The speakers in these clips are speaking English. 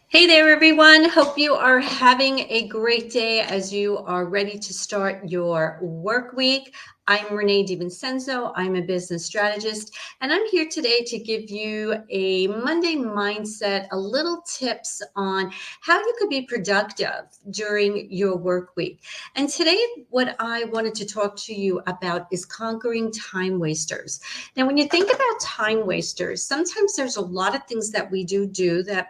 Hey there, everyone. Hope you are having a great day as you are ready to start your work week. I'm Renee DiVincenzo. I'm a business strategist, and I'm here today to give you a Monday mindset, a little tips on how you could be productive during your work week. And today, what I wanted to talk to you about is conquering time wasters. Now, when you think about time wasters, sometimes there's a lot of things that we do that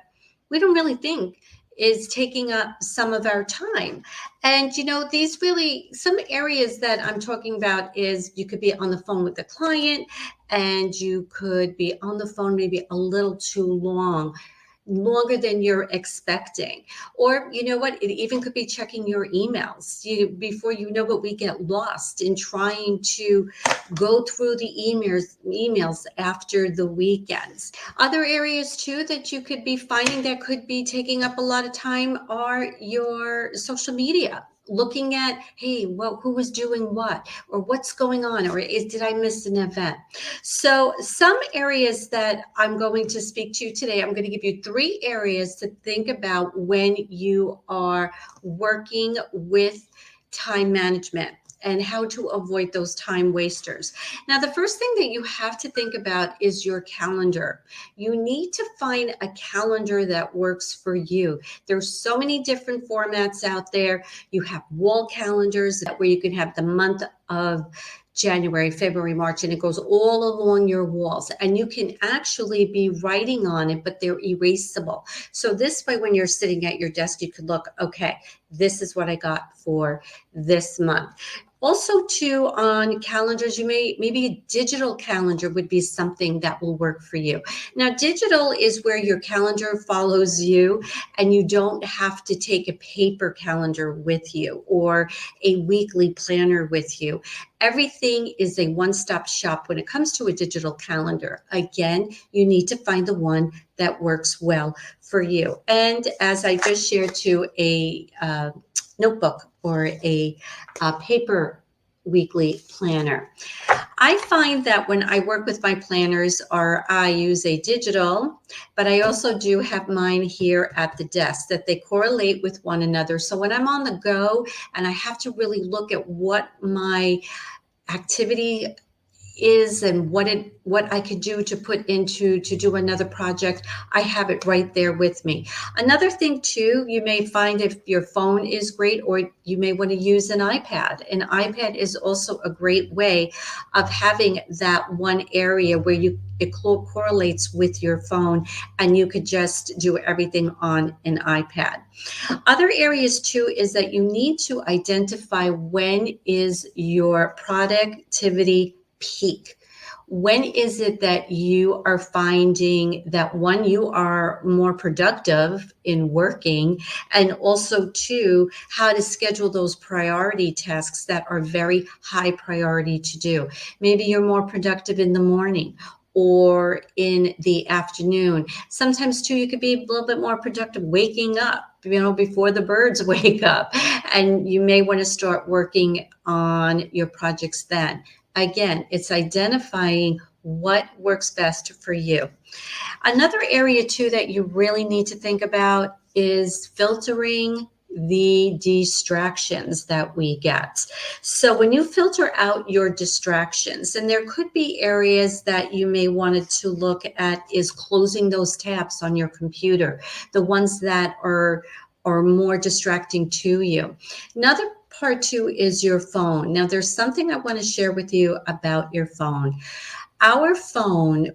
we don't really think is taking up some of our time. And these really some areas that I'm talking about is you could be on the phone with the client and you could be on the phone maybe a little too long, longer than you're expecting. Or you know what, it even could be checking your emails. Before you know it, we get lost in trying to go through the emails after the weekends. Other areas too that you could be finding that could be taking up a lot of time are your social media, looking at, hey, well, who was doing what, or what's going on, or did I miss an event? So some areas that I'm going to speak to today, I'm going to give you 3 areas to think about when you are working with time management and how to avoid those time wasters. Now, the first thing that you have to think about is your calendar. You need to find a calendar that works for you. There's so many different formats out there. You have wall calendars where you can have the month of January, February, March, and it goes all along your walls. And you can actually be writing on it, but they're erasable. So this way, when you're sitting at your desk, you could look, okay, this is what I got for this month. Also, too, on calendars, maybe a digital calendar would be something that will work for you. Now, digital is where your calendar follows you and you don't have to take a paper calendar with you or a weekly planner with you. Everything is a one-stop shop when it comes to a digital calendar. Again, you need to find the one that works well for you. And as I just shared to a notebook or a paper weekly planner. I find that when I work with my planners, or I use a digital, but I also do have mine here at the desk, that they correlate with one another. So when I'm on the go and I have to really look at what my activity is and what I could do to put into to do another project, I have it right there with me. Another thing too, you may find if your phone is great, or you may want to use an iPad. An iPad is also a great way of having that one area where it correlates with your phone and you could just do everything on an iPad. Other areas too is that you need to identify when is your productivity peak. When is it that you are finding that, one, you are more productive in working, and also two, how to schedule those priority tasks that are very high priority to do. Maybe you're more productive in the morning or in the afternoon. Sometimes too, you could be a little bit more productive waking up, before the birds wake up, and you may want to start working on your projects then. Again, it's identifying what works best for you. Another area too that you really need to think about is filtering the distractions that we get. So when you filter out your distractions, and there could be areas that you may want to look at, is closing those tabs on your computer, the ones that are more distracting to you. Another part two is your phone. Now, there's something I want to share with you about your phone. Our phone,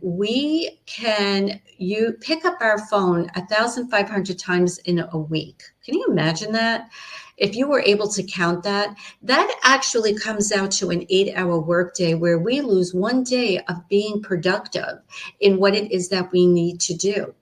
you pick up our phone 1,500 times in a week. Can you imagine that? If you were able to count that, that actually comes out to an 8-hour workday, where we lose one day of being productive in what it is that we need to do.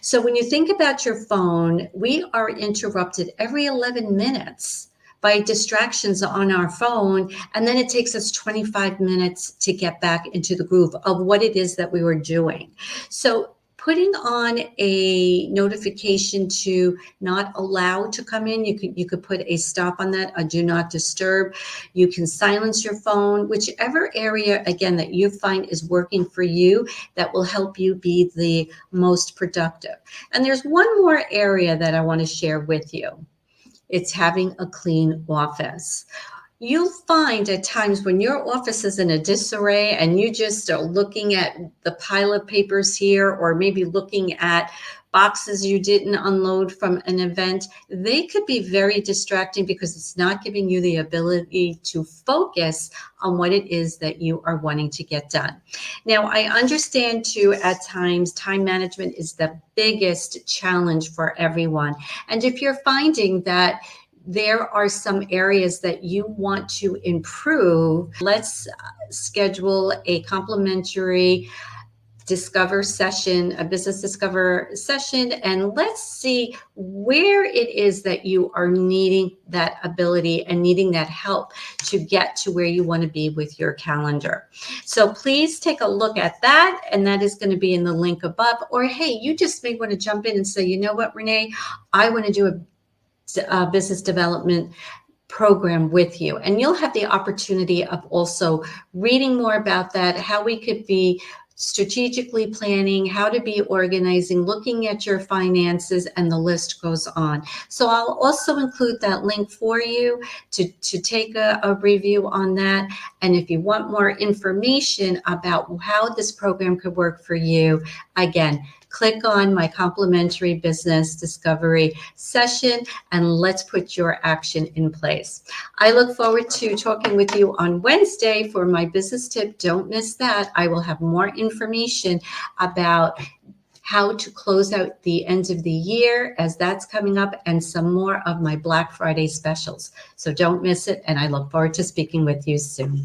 So when you think about your phone, we are interrupted every 11 minutes by distractions on our phone, and then it takes us 25 minutes to get back into the groove of what it is that we were doing. So putting on a notification to not allow to come in. You could put a stop on that, a do not disturb. You can silence your phone, whichever area, again, that you find is working for you, that will help you be the most productive. And there's one more area that I want to share with you. It's having a clean office. You'll find at times when your office is in a disarray and you just are looking at the pile of papers here, or maybe looking at boxes you didn't unload from an event, they could be very distracting because it's not giving you the ability to focus on what it is that you are wanting to get done. Now, I understand too, at times, time management is the biggest challenge for everyone. And if you're finding that there are some areas that you want to improve, let's schedule a complimentary discover session, a business discover session, and let's see where it is that you are needing that ability and needing that help to get to where you want to be with your calendar. So please take a look at that, and that is going to be in the link above. Or hey, you just may want to jump in and say, you know what, Renee, I want to do a business development program with you, and you'll have the opportunity of also reading more about that, how we could be strategically planning, how to be organizing, looking at your finances, and the list goes on. So I'll also include that link for you to take a review on that. And if you want more information about how this program could work for you, again, click on my complimentary business discovery session, and let's put your action in place. I look forward to talking with you on Wednesday for my business tip. Don't miss that. I will have more information about how to close out the end of the year, as that's coming up, and some more of my Black Friday specials. So don't miss it, and I look forward to speaking with you soon.